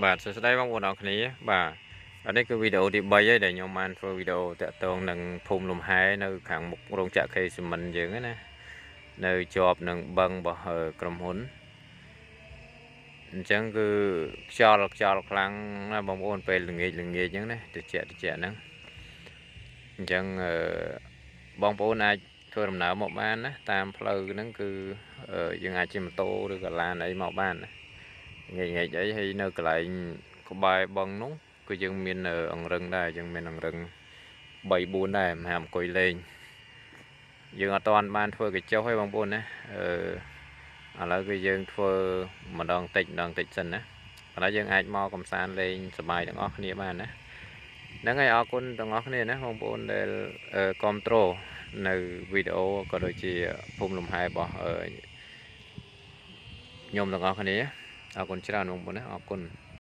បាទសួស្តីបងប្អូនអរគ្នាបាទនេះគឺវីដេអូទី3ហើយដែលខ្ញុំបានធ្វើវីដេអូតាក់ទងនឹងភូមិលំហែនៅខាងមុខរោងចក្រ K Cement យើងណានៅជាប់នឹងបឹងរបស់ក្រុមហ៊ុនអញ្ចឹងគឺខ្យល់ខ្លាំងណាបងប្អូនពេលល្ងាចអញ្ចឹងណាត្រជាក់ហ្នឹងអញ្ចឹងបងប្អូនអាចធ្វើដំណើរមកបានណាតាមផ្លូវហ្នឹងគឺយើងអាចជិះម៉ូតូឬក៏ឡានអីមកបានណាងាយអីហើយនៅកន្លែងក្បែរបឹងនោះគឺយើងមានអង្រឹងដែរយើងមានអង្រឹង3 4ដែរមកអង្គុយលេងយើងអត់ទាន់បានធ្វើកញ្ចុះទេបងប្អូនណាឥឡូវគឺយើងធ្វើម្ដងតិចសិនណាឥឡូវយើងអាចមកកំសាន្តលេងសប្បាយទាំងអស់គ្នាបានណាហ្នឹងហើយអរគុណទាំងអស់គ្នាណាបងប្អូនដែលគាំទ្រនៅវីដេអូក៏ដូចជាភូមិលំហែរបស់ខ្ញុំទាំងអស់គ្នាអរគុណច្រើនបងប្អូនណាអរគុណ